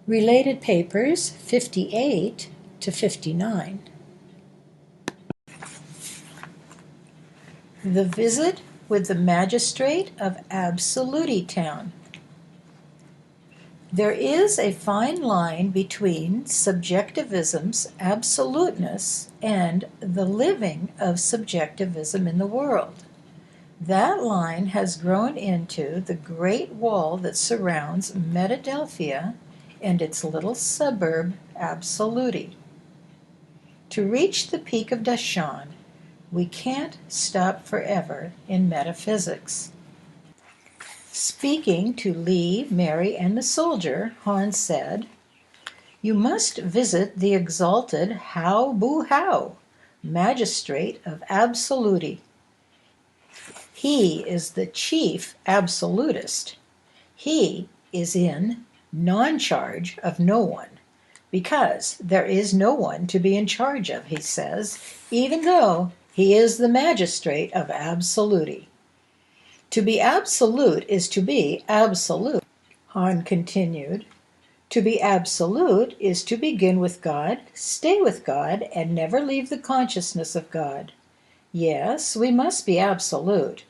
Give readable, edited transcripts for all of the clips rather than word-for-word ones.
Related papers 58 to 59. The visit with the Magistrate of Absoluty Town. There is a fine line between subjectivism's absoluteness and the living of subjectivism in the world. That line has grown into the great wall that surrounds Metadelphia and its little suburb, Absoluty. To reach the peak of Dashan, we can't stop forever in metaphysics. Speaking to Lee, Mary, and the soldier, Han said, "You must visit the exalted Hao, Magistrate of Absoluty. He is the chief absolutist. He is in non-charge of no one, because there is no one to be in charge of, he says, even though he is the Magistrate of Absoluty. To be absolute is to be absolute," Han continued. "To be absolute is to begin with God, stay with God, and never leave the consciousness of God. Yes, we must be absolute,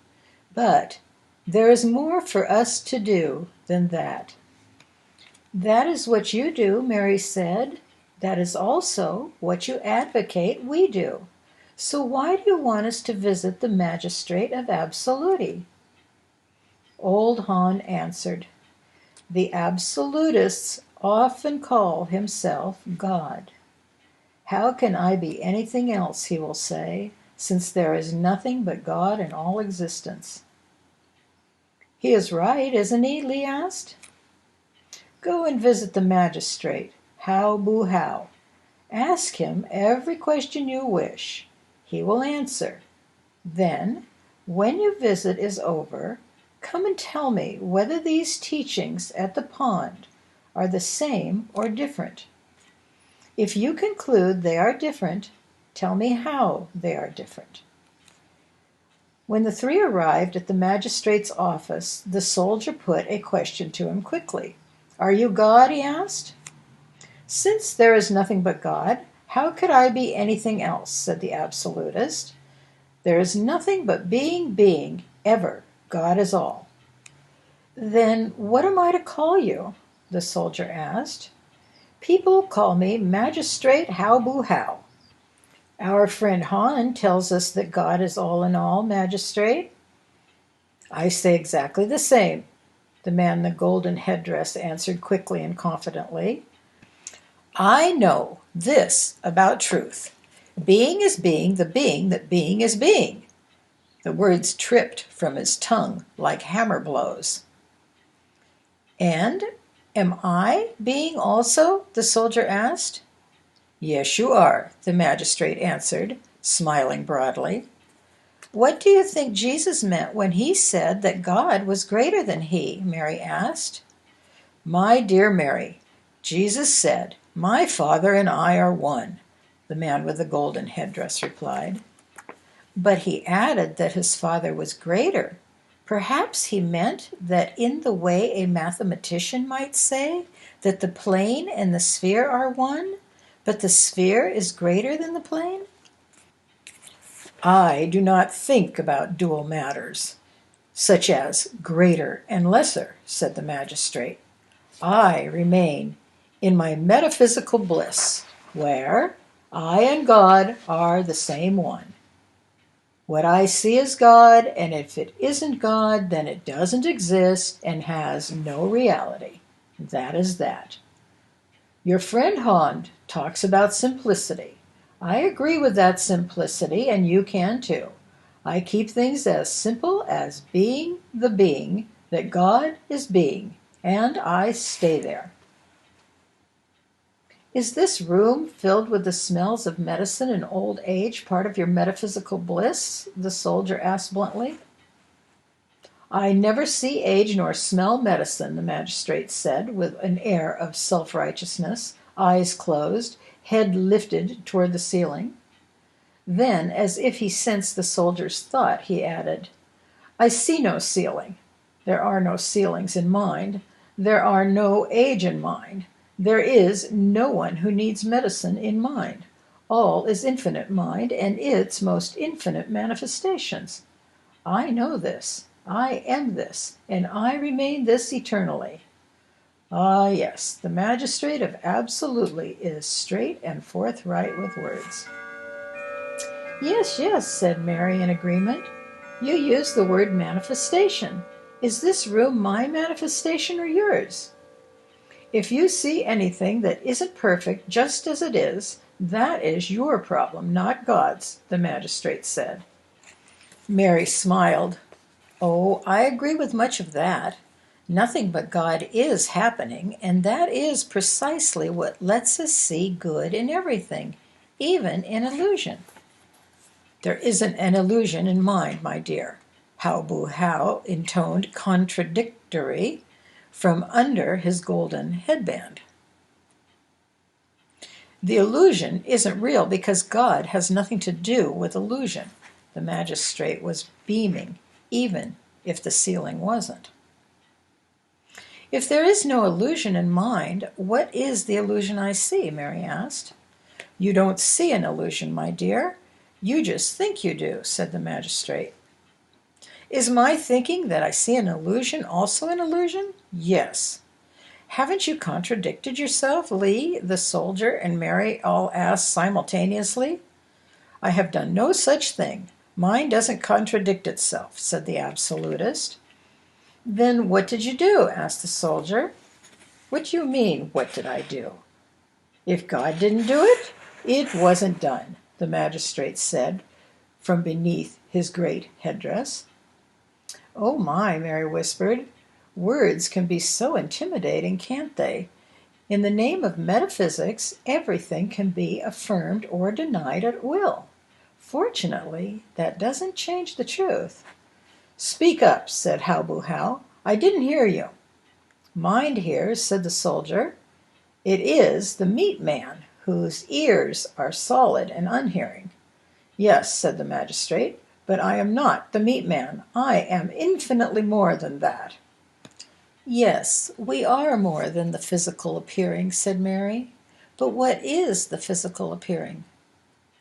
but there is more for us to do than that." "That is what you do," Mary said. "That is also what you advocate we do. So why do you want us to visit the Magistrate of Absoluty?" Old Han answered, "The absolutists often call himself God. 'How can I be anything else,' he will say, 'since there is nothing but God in all existence?'" "He is right, isn't he?" Lee asked. "Go and visit the Magistrate, Hao. Ask him every question you wish. He will answer. Then, when your visit is over, come and tell me whether these teachings at the pond are the same or different. If you conclude they are different, tell me how they are different." When the three arrived at the magistrate's office, the soldier put a question to him quickly. "Are you God?" he asked. "Since there is nothing but God, how could I be anything else?" said the absolutist. "There is nothing but being, ever. God is all." "Then what am I to call you?" the soldier asked. "People call me Magistrate Hao. Our friend Han tells us that God is all in all, Magistrate." "I say exactly the same," the man in the golden headdress answered quickly and confidently. "I know this about truth. Being is being the being that being is being." The words tripped from his tongue like hammer blows. "And am I being also?" the soldier asked. "Yes, you are," the magistrate answered, smiling broadly. "What do you think Jesus meant when he said that God was greater than he?" Mary asked. "My dear Mary, Jesus said, 'My Father and I are one,'" the man with the golden headdress replied. "But he added that his Father was greater. Perhaps he meant that in the way a mathematician might say that the plane and the sphere are one, but the sphere is greater than the plane?" "I do not think about dual matters, such as greater and lesser," said the magistrate. "I remain in my metaphysical bliss, where I and God are the same one. What I see is God, and if it isn't God, then it doesn't exist and has no reality. That is that. Your friend Han talks about simplicity. I agree with that simplicity, and you can too. I keep things as simple as being the being that God is being, and I stay there." "Is this room filled with the smells of medicine and old age part of your metaphysical bliss?" the soldier asked bluntly. "I never see age nor smell medicine," the magistrate said with an air of self-righteousness, eyes closed, head lifted toward the ceiling. Then, as if he sensed the soldier's thought, he added, "I see no ceiling. There are no ceilings in mind. There are no age in mind. There is no one who needs medicine in mind. All is infinite mind and its most infinite manifestations. I know this, I am this, and I remain this eternally. Ah, yes, the magistrate of Absolutely is straight and forthright with words. Yes, yes, said Mary in agreement. You use the word manifestation. Is this room my manifestation or yours? If you see anything that isn't perfect just as it is, that is your problem, not God's, the magistrate said. Mary smiled. Oh, I agree with much of that. Nothing but God is happening, and that is precisely what lets us see good in everything, even in illusion. There isn't an illusion in mind, my dear, How intoned contradictory from under his golden headband. The illusion isn't real because God has nothing to do with illusion. The magistrate was beaming, even if the ceiling wasn't. If there is no illusion in mind, what is the illusion I see? Mary asked. You don't see an illusion, my dear. You just think you do, said the magistrate. Is my thinking that I see an illusion also an illusion? Yes. Haven't you contradicted yourself, Lee, the soldier, and Mary all asked simultaneously? I have done no such thing. Mine doesn't contradict itself, said the absolutist. Then what did you do? Asked the soldier. What do you mean, what did I do? If God didn't do it, it wasn't done, the magistrate said from beneath his great headdress. Oh my, Mary whispered. Words can be so intimidating, can't they? In the name of metaphysics, everything can be affirmed or denied at will. Fortunately, that doesn't change the truth. Speak up, said How. I didn't hear you. Mind here, said the soldier. It is the meat man, whose ears are solid and unhearing. Yes, said the magistrate, but I am not the meat man. I am infinitely more than that. Yes, we are more than the physical appearing, said Mary. But what is the physical appearing?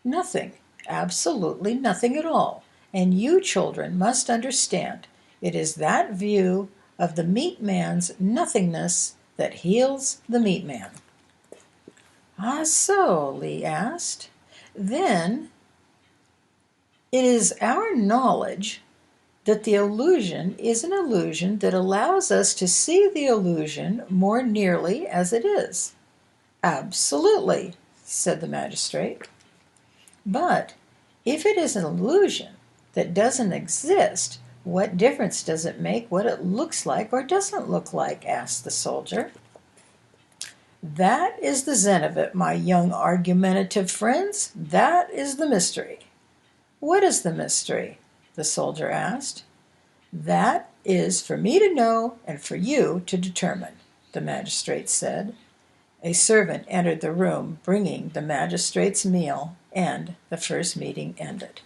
Nothing, absolutely nothing at all. And you children must understand, it is that view of the meat man's nothingness that heals the meat man. Ah, so, Lee asked. Then it is our knowledge that the illusion is an illusion that allows us to see the illusion more nearly as it is. Absolutely, said the magistrate. But if it is an illusion that doesn't exist, what difference does it make what it looks like or doesn't look like? Asked the soldier. That is the zen of it, my young argumentative friends. That is the mystery. What is the mystery? The soldier asked. That is for me to know and for you to determine, the magistrate said. A servant entered the room, bringing the magistrate's meal, and the first meeting ended.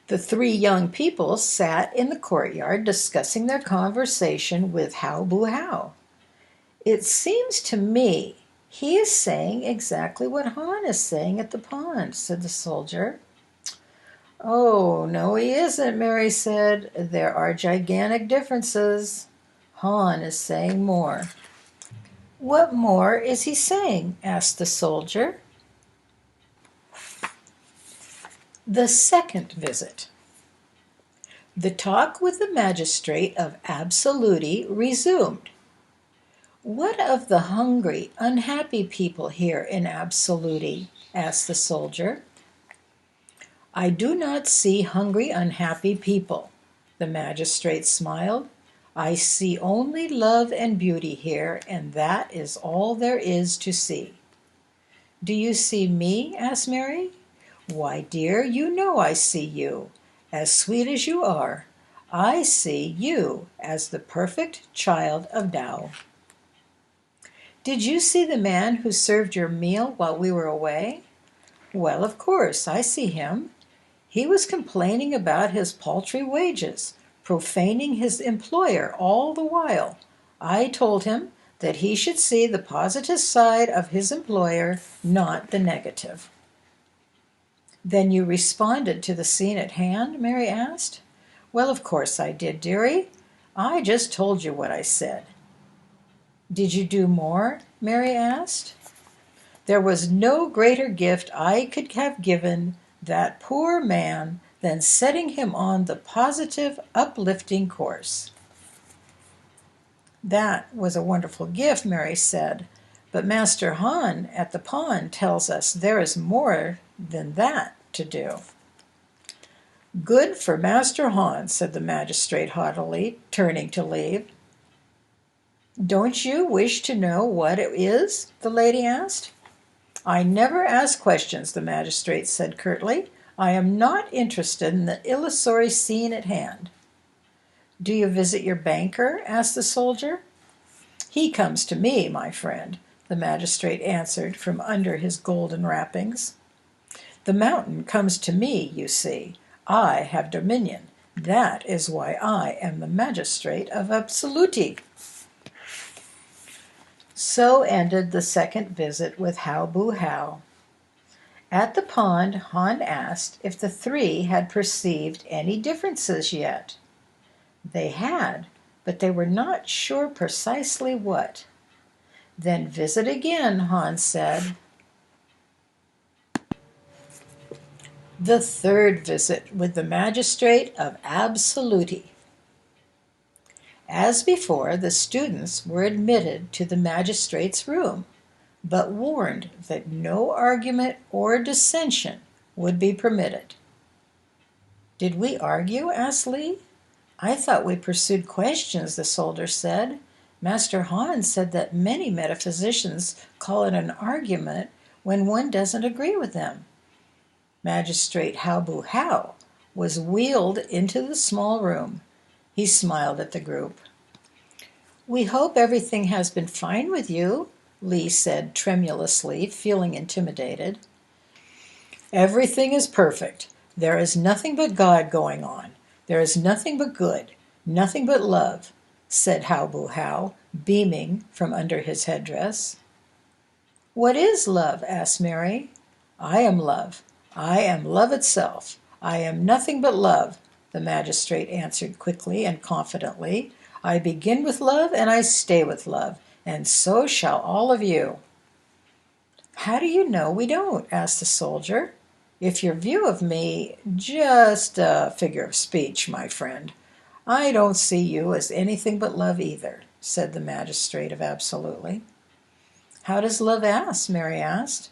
The three young people sat in the courtyard discussing their conversation with How. It seems to me he is saying exactly what Han is saying at the pond, said the soldier. Oh, no, he isn't, Mary said. There are gigantic differences. Han is saying more. What more is he saying? Asked the soldier. The second visit. The talk with the magistrate of Absoluty resumed. What of the hungry, unhappy people here in Absoluty? Asked the soldier. I do not see hungry, unhappy people, the magistrate smiled. I see only love and beauty here, and that is all there is to see. Do you see me? Asked Mary. Why, dear, you know I see you, as sweet as you are. I see you as the perfect child of Tao. Did you see the man who served your meal while we were away? Well, of course, I see him. He was complaining about his paltry wages, profaning his employer all the while. I told him that he should see the positive side of his employer, not the negative." "Then you responded to the scene at hand?" Mary asked. "Well, of course I did, dearie. I just told you what I said." "Did you do more?" Mary asked. "There was no greater gift I could have given that poor man than setting him on the positive, uplifting course." "That was a wonderful gift," Mary said, "but Master Han at the pond tells us there is more than that to do." "Good for Master Han," said the magistrate haughtily, turning to leave. "Don't you wish to know what it is?" the lady asked. "I never ask questions," the magistrate said curtly. "I am not interested in the illusory scene at hand." "Do you visit your banker?" asked the soldier. "He comes to me, my friend," the magistrate answered from under his golden wrappings. "The mountain comes to me, you see. I have dominion. That is why I am the magistrate of Absoluty." So ended the second visit with How Boo How. At the pond, Han asked if the three had perceived any differences yet. They had, but they were not sure precisely what. "Then visit again," Han said. The third visit with the magistrate of Absoluty. As before, the students were admitted to the magistrate's room, but warned that no argument or dissension would be permitted. "Did we argue?" asked Li. "I thought we pursued questions," the soldier said. "Master Han said that many metaphysicians call it an argument when one doesn't agree with them." Magistrate How Boo How was wheeled into the small room. He smiled at the group. "We hope everything has been fine with you," Li said tremulously, feeling intimidated. "Everything is perfect. There is nothing but God going on. There is nothing but good, nothing but love," said How Boo How, beaming from under his headdress. "What is love?" asked Mary. "I am love. I am love itself. I am nothing but love," the magistrate answered quickly and confidently. "I begin with love and I stay with love, and so shall all of you." "How do you know we don't?" asked the soldier. "If your view of me just a figure of speech, my friend, I don't see you as anything but love either," said the magistrate of Absolutely. "How does love act?" Mary asked.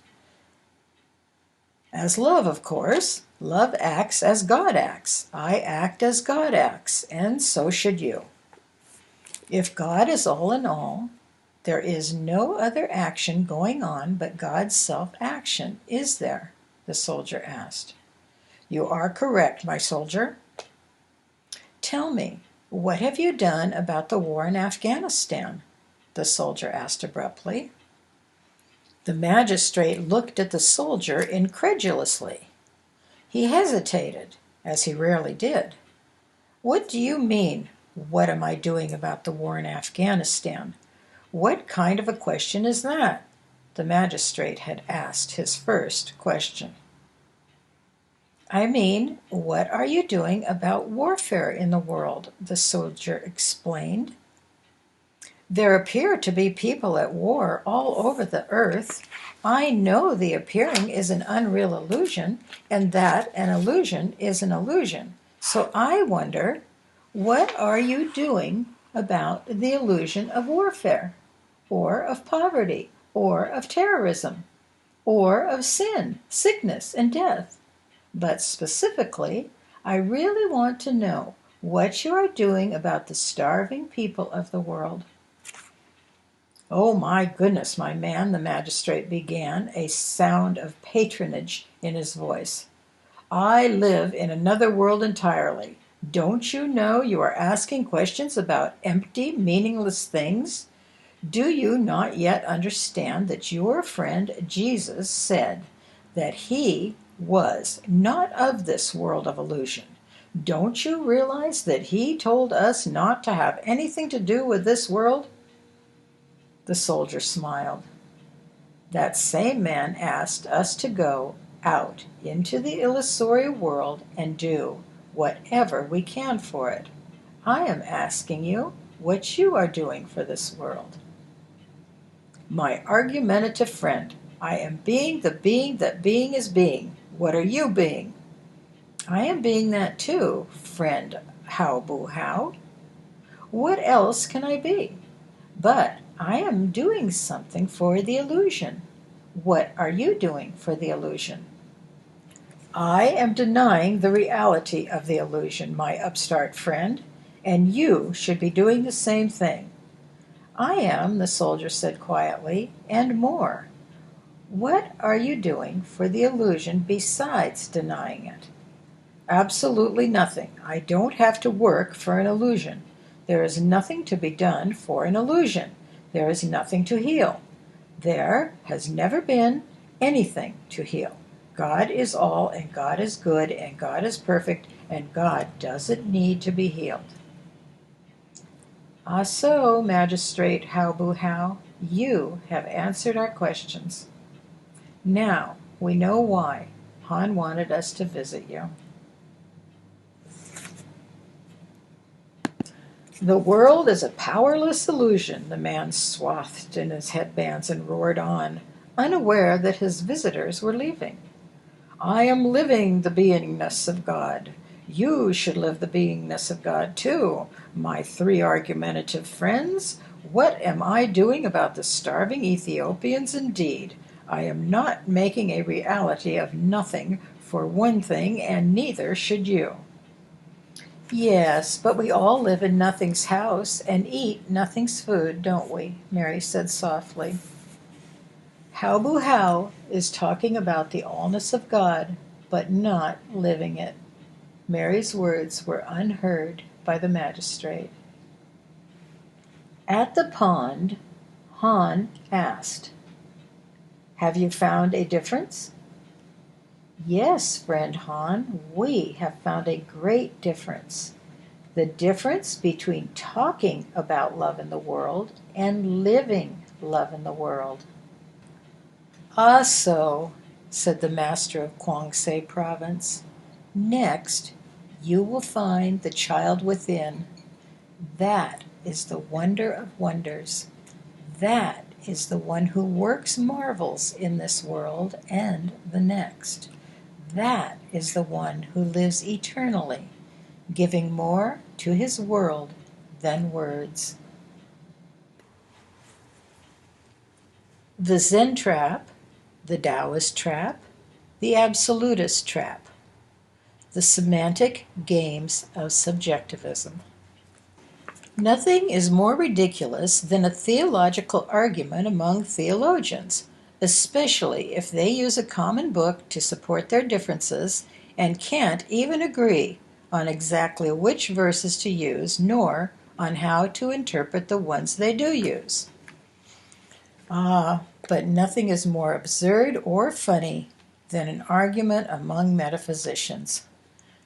"As love, of course. Love acts as God acts. I act as God acts, and so should you." "If God is all in all, there is no other action going on but God's self-action, is there?" the soldier asked. "You are correct, my soldier." "Tell me, what have you done about the war in Afghanistan?" the soldier asked abruptly. The magistrate looked at the soldier incredulously. He hesitated, as he rarely did. "What do you mean, what am I doing about the war in Afghanistan? What kind of a question is that?" The magistrate had asked his first question. "I mean, what are you doing about warfare in the world?" the soldier explained. "There appear to be people at war all over the earth. I know the appearing is an unreal illusion, and that an illusion is an illusion. So I wonder, what are you doing about the illusion of warfare, or of poverty, or of terrorism, or of sin, sickness, and death? But specifically, I really want to know what you are doing about the starving people of the world." "Oh, my goodness, my man," the magistrate began, a sound of patronage in his voice. "I live in another world entirely. Don't you know you are asking questions about empty, meaningless things? Do you not yet understand that your friend Jesus said that he was not of this world of illusion? Don't you realize that he told us not to have anything to do with this world? The soldier smiled. That same man asked us to go out into the illusory world and do whatever we can for it. I am asking you what you are doing for this world. My argumentative friend, I am being the being that being is being. What are you being? I am being that too, friend How Boo How. What else can I be? But I am doing something for the illusion. What are you doing for the illusion? I am denying the reality of the illusion, my upstart friend, and you should be doing the same thing. I am, the soldier said quietly, and more. What are you doing for the illusion besides denying it? Absolutely nothing. I don't have to work for an illusion. There is nothing to be done for an illusion. There is nothing to heal. There has never been anything to heal. God is all, and God is good, and God is perfect, and God doesn't need to be healed. Ah, so, Magistrate How Boo How, you have answered our questions. Now we know why Han wanted us to visit you. The world is a powerless illusion, the man swathed in his headbands and roared on, unaware that his visitors were leaving. I am living the beingness of God. You should live the beingness of God too, my three argumentative friends. What am I doing about the starving Ethiopians indeed? I am not making a reality of nothing for one thing, and neither should you. Yes, but we all live in nothing's house and eat nothing's food, don't we? Mary said softly. How Boo How is talking about the allness of God, but not living it. Mary's words were unheard by the magistrate. At the pond, Han asked, Have you found a difference? Yes, friend Han, we have found a great difference. The difference between talking about love in the world and living love in the world. Ah, so, said the master of Kwangsei province. Next, you will find the child within. That is the wonder of wonders. That is the one who works marvels in this world and the next. That is the one who lives eternally, giving more to his world than words. The Zen Trap, the Taoist Trap, the Absolutist Trap. The semantic games of subjectivism. Nothing is more ridiculous than a theological argument among theologians, especially if they use a common book to support their differences and can't even agree on exactly which verses to use, nor on how to interpret the ones they do use. But nothing is more absurd or funny than an argument among metaphysicians.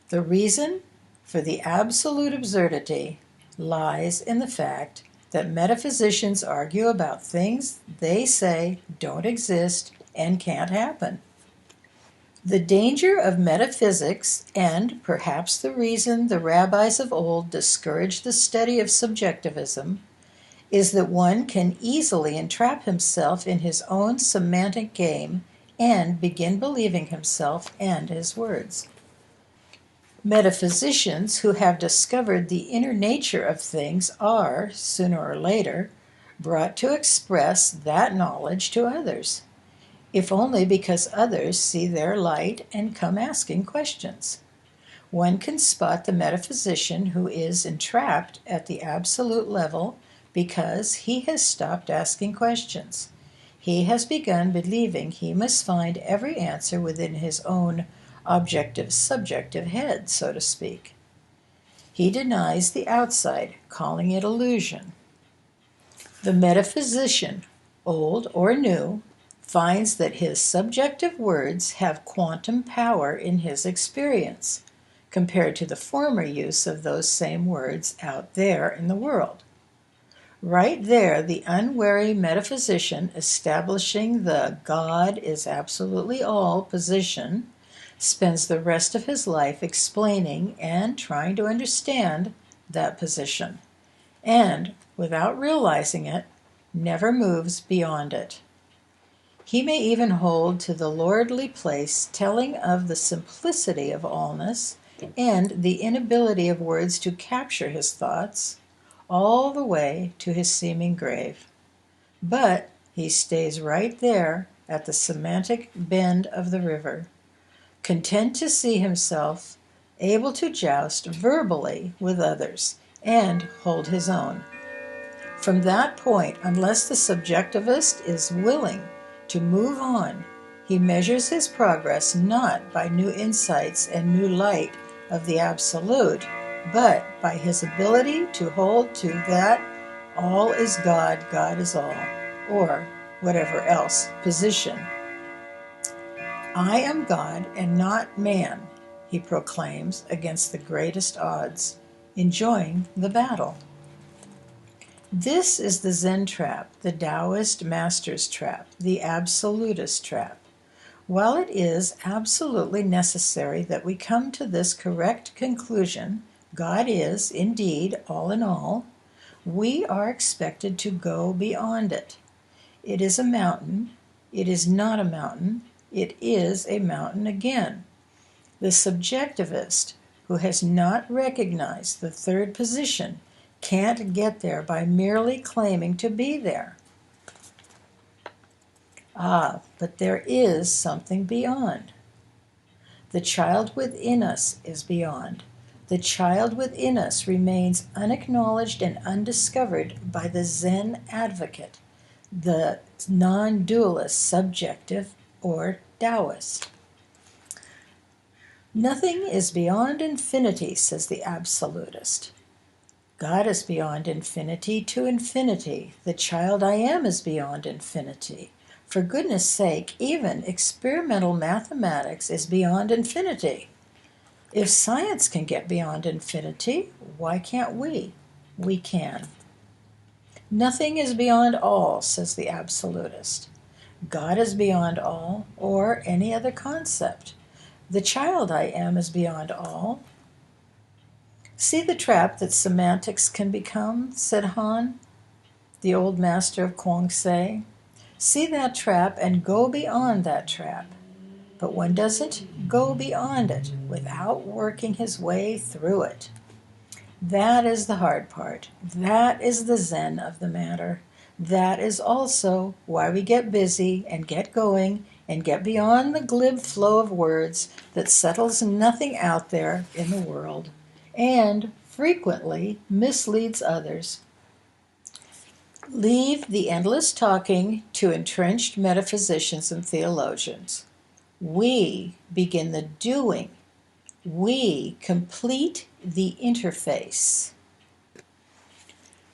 The reason for the absolute absurdity lies in the fact that metaphysicians argue about things they say don't exist and can't happen. The danger of metaphysics, and perhaps the reason the rabbis of old discouraged the study of subjectivism, is that one can easily entrap himself in his own semantic game and begin believing himself and his words. Metaphysicians who have discovered the inner nature of things are, sooner or later, brought to express that knowledge to others, if only because others see their light and come asking questions. One can spot the metaphysician who is entrapped at the absolute level because he has stopped asking questions. He has begun believing he must find every answer within his own objective-subjective head, so to speak. He denies the outside, calling it illusion. The metaphysician, old or new, finds that his subjective words have quantum power in his experience, compared to the former use of those same words out there in the world. Right there, the unwary metaphysician, establishing the God is absolutely all position, spends the rest of his life explaining and trying to understand that position, and, without realizing it, never moves beyond it. He may even hold to the lordly place, telling of the simplicity of allness and the inability of words to capture his thoughts, all the way to his seeming grave. But he stays right there at the semantic bend of the river, content to see himself able to joust verbally with others and hold his own. From that point, unless the subjectivist is willing to move on, he measures his progress not by new insights and new light of the Absolute, but by his ability to hold to that all is God, God is all, or whatever else position. I am God and not man, he proclaims against the greatest odds, enjoying the battle. This is the Zen trap, the Taoist master's trap, the absolutist trap. While it is absolutely necessary that we come to this correct conclusion, God is, indeed, all in all, we are expected to go beyond it. It is a mountain. It is not a mountain. It is a mountain again. The subjectivist, who has not recognized the third position, can't get there by merely claiming to be there. But there is something beyond. The child within us is beyond. The child within us remains unacknowledged and undiscovered by the Zen advocate, the non-dualist subjective or Taoist. Nothing is beyond infinity, says the absolutist. God is beyond infinity to infinity. The child I am is beyond infinity. For goodness sake, even experimental mathematics is beyond infinity. If science can get beyond infinity, why can't we? We can. Nothing is beyond all, says the absolutist. God is beyond all, or any other concept. The child I am is beyond all. See the trap that semantics can become, said Han, the old master of Kwang-se. See that trap and go beyond that trap. But one doesn't go beyond it without working his way through it. That is the hard part. That is the Zen of the matter. That is also why we get busy and get going and get beyond the glib flow of words that settles nothing out there in the world and frequently misleads others. Leave the endless talking to entrenched metaphysicians and theologians. We begin the doing. We complete the interface.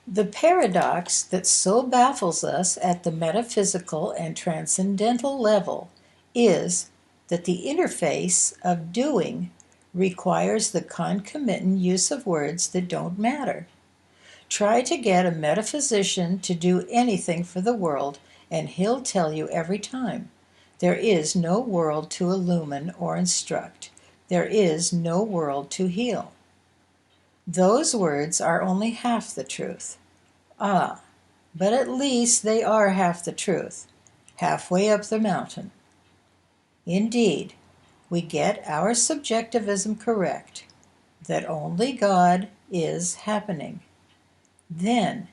The paradox that so baffles us at the metaphysical and transcendental level is that the interface of doing requires the concomitant use of words that don't matter. Try to get a metaphysician to do anything for the world, and he'll tell you every time, there is no world to illumine or instruct. There is no world to heal. Those words are only half the truth. But at least they are half the truth, halfway up the mountain. Indeed, we get our subjectivism correct, that only God is happening. Then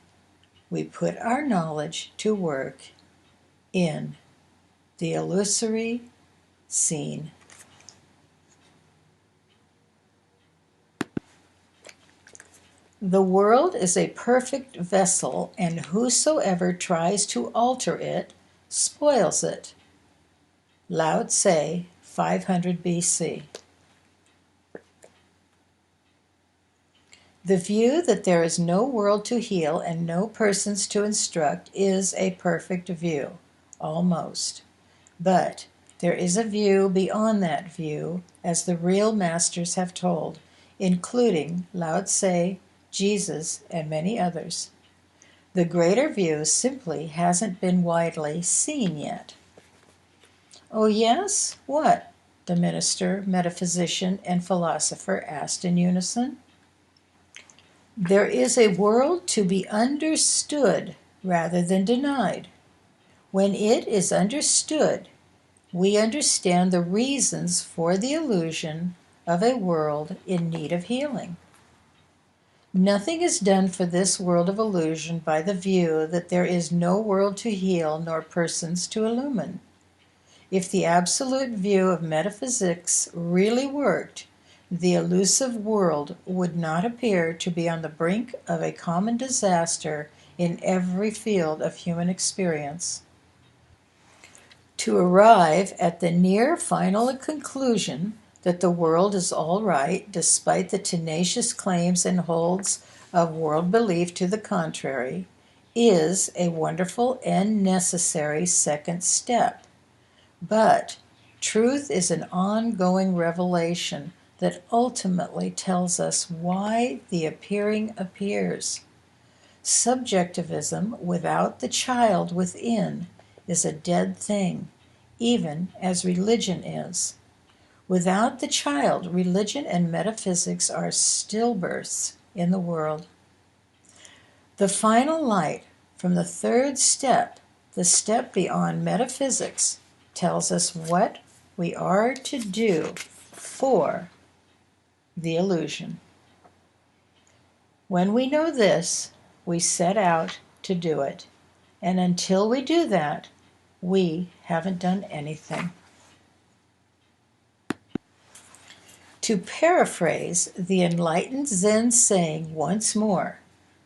we put our knowledge to work in the illusory scene. The world is a perfect vessel, and whosoever tries to alter it spoils it. Lao Tse, 500 BC. The view that there is no world to heal and no persons to instruct is a perfect view, almost. But there is a view beyond that view, as the real masters have told, including Lao Tse, Jesus, and many others. The greater view simply hasn't been widely seen yet. Oh yes? What? The minister, metaphysician, and philosopher asked in unison. There is a world to be understood rather than denied. When it is understood, we understand the reasons for the illusion of a world in need of healing. Nothing is done for this world of illusion by the view that there is no world to heal nor persons to illumine. If the absolute view of metaphysics really worked, the elusive world would not appear to be on the brink of a common disaster in every field of human experience. To arrive at the near final conclusion that the world is all right, despite the tenacious claims and holds of world belief to the contrary, is a wonderful and necessary second step. But truth is an ongoing revelation that ultimately tells us why the appearing appears. Subjectivism without the child within is a dead thing, even as religion is. Without the child, religion and metaphysics are stillbirths in the world. The final light from the third step, the step beyond metaphysics, tells us what we are to do for the illusion. When we know this, we set out to do it. And until we do that, we haven't done anything. To paraphrase the enlightened Zen saying once more,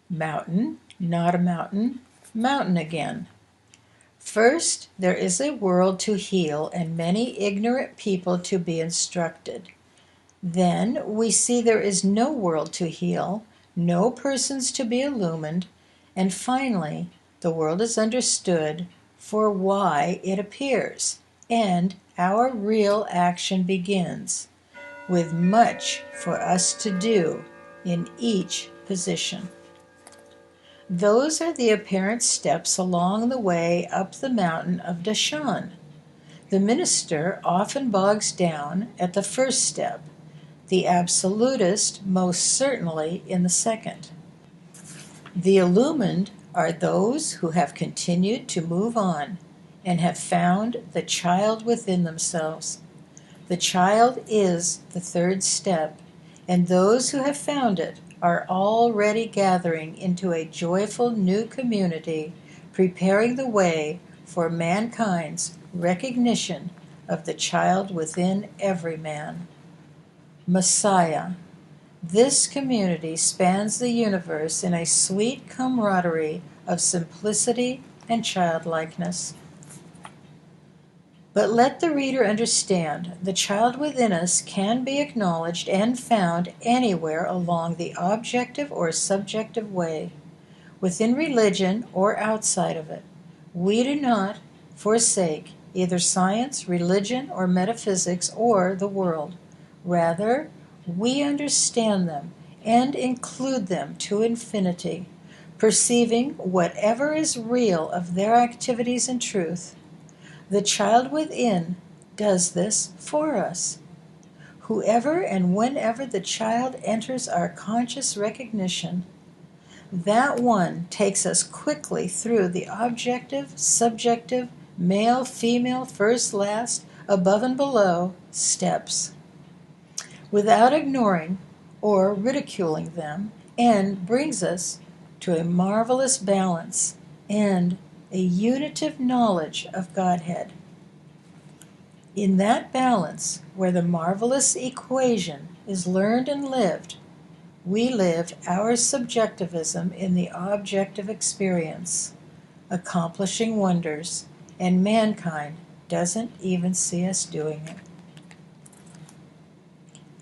mountain, not a mountain, mountain again. First, there is a world to heal and many ignorant people to be instructed. Then we see there is no world to heal, no persons to be illumined, and finally, the world is understood for why it appears, and our real action begins, with much for us to do in each position. Those are the apparent steps along the way up the mountain of Dashan. The minister often bogs down at the first step, the absolutist most certainly in the second. The illumined are those who have continued to move on and have found the child within themselves. The child is the third step, and those who have found it are already gathering into a joyful new community, preparing the way for mankind's recognition of the child within every man. Messiah. This community spans the universe in a sweet camaraderie of simplicity and childlikeness. But let the reader understand, the child within us can be acknowledged and found anywhere along the objective or subjective way, within religion or outside of it. We do not forsake either science, religion, or metaphysics, or the world. Rather, we understand them and include them to infinity, perceiving whatever is real of their activities and truth. The child within does this for us. Whoever and whenever the child enters our conscious recognition, that one takes us quickly through the objective, subjective, male, female, first, last, above and below steps, without ignoring or ridiculing them, and brings us to a marvelous balance and a unitive knowledge of Godhead. In that balance, where the marvelous equation is learned and lived, we live our subjectivism in the objective experience, accomplishing wonders, and mankind doesn't even see us doing it.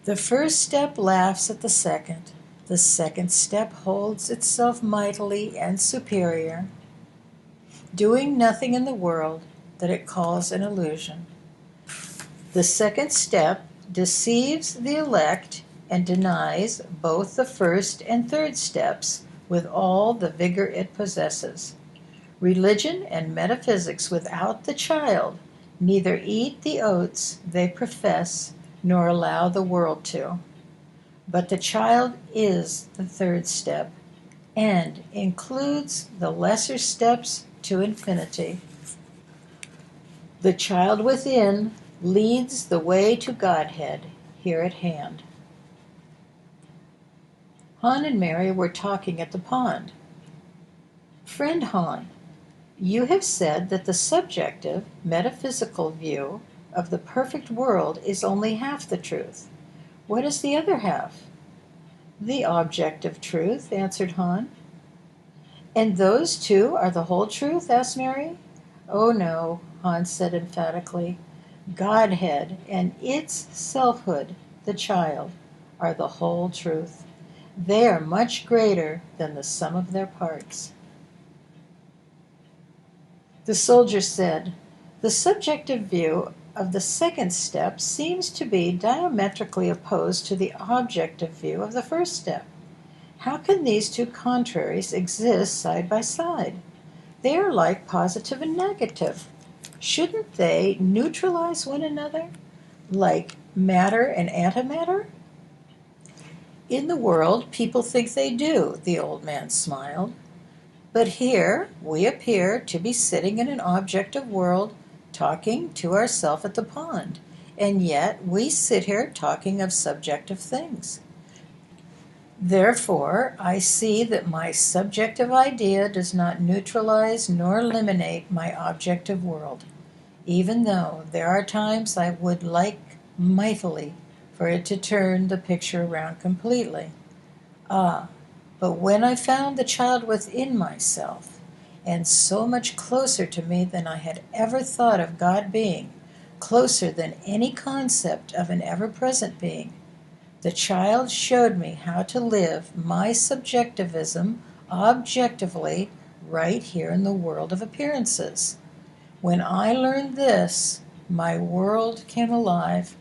The first step laughs at the second step holds itself mightily and superior, doing nothing in the world that it calls an illusion. The second step deceives the elect and denies both the first and third steps with all the vigor it possesses. Religion and metaphysics without the child neither eat the oats they profess nor allow the world to. But the child is the third step and includes the lesser steps to infinity. The child within leads the way to Godhead here at hand. Han and Mary were talking at the pond. Friend Han, you have said that the subjective, metaphysical view of the perfect world is only half the truth. What is the other half? The objective truth, answered Han. And those two are the whole truth? Asked Mary. Oh no, Han said emphatically. Godhead and its selfhood, the child, are the whole truth. They are much greater than the sum of their parts. The soldier said, the subjective view of the second step seems to be diametrically opposed to the objective view of the first step. How can these two contraries exist side by side? They are like positive and negative. Shouldn't they neutralize one another, like matter and antimatter? In the world, people think they do, the old man smiled. But here we appear to be sitting in an objective world, talking to ourselves at the pond, and yet we sit here talking of subjective things. Therefore, I see that my subjective idea does not neutralize nor eliminate my objective world, even though there are times I would like mightily for it to turn the picture around completely. But when I found the child within myself, and so much closer to me than I had ever thought of God being, closer than any concept of an ever-present being, the child showed me how to live my subjectivism objectively right here in the world of appearances. When I learned this, my world came alive.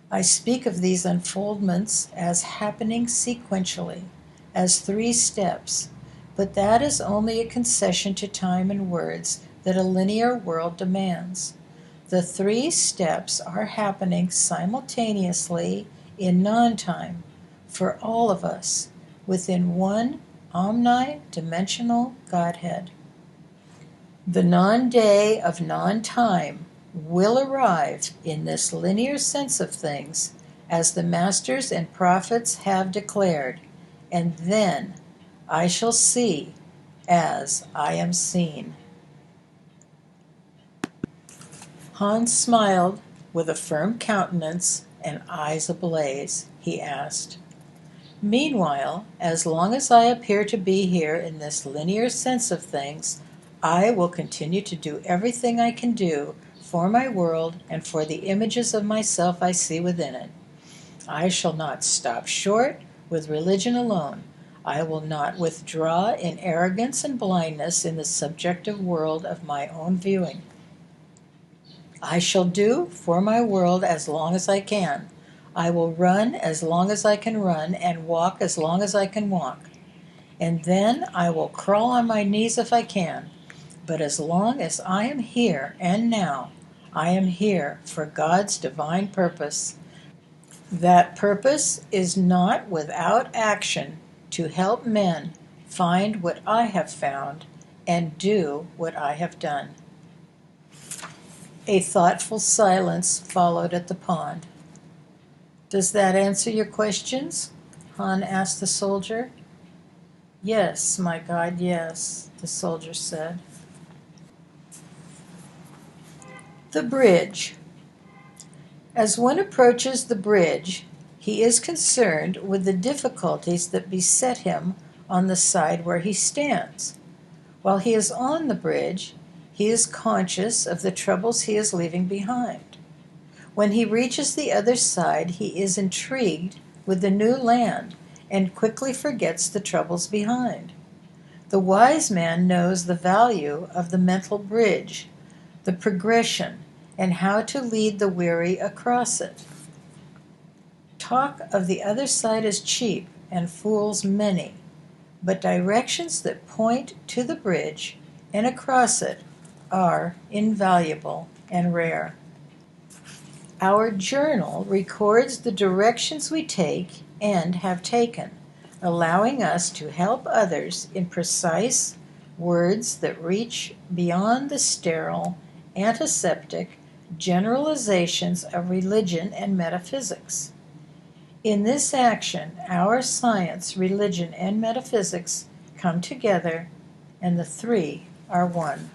I speak of these unfoldments as happening sequentially, as 3 steps, but that is only a concession to time and words that a linear world demands. The 3 steps are happening simultaneously in non-time for all of us within one omnidimensional Godhead. The non-day of non-time will arrive in this linear sense of things as the masters and prophets have declared, and then I shall see as I am seen. Hans smiled with a firm countenance and eyes ablaze. He asked, Meanwhile, as long as I appear to be here in this linear sense of things, I will continue to do everything I can do for my world and for the images of myself I see within it. I shall not stop short with religion alone. I will not withdraw in arrogance and blindness in the subjective world of my own viewing. I shall do for my world as long as I can. I will run as long as I can run and walk as long as I can walk. And then I will crawl on my knees if I can. But as long as I am here and now, I am here for God's divine purpose. That purpose is not without action to help men find what I have found and do what I have done. A thoughtful silence followed at the pond. Does that answer your questions? Han asked the soldier. Yes, my God, yes, the soldier said. The bridge. As one approaches the bridge, he is concerned with the difficulties that beset him on the side where he stands. While he is on the bridge, he is conscious of the troubles he is leaving behind. When he reaches the other side, he is intrigued with the new land and quickly forgets the troubles behind. The wise man knows the value of the mental bridge, the progression, and how to lead the weary across it. Talk of the other side is cheap, and fools many, but directions that point to the bridge and across it are invaluable and rare. Our journal records the directions we take and have taken, allowing us to help others in precise words that reach beyond the sterile, antiseptic generalizations of religion and metaphysics. In this action, our science, religion, and metaphysics come together, and the three are one.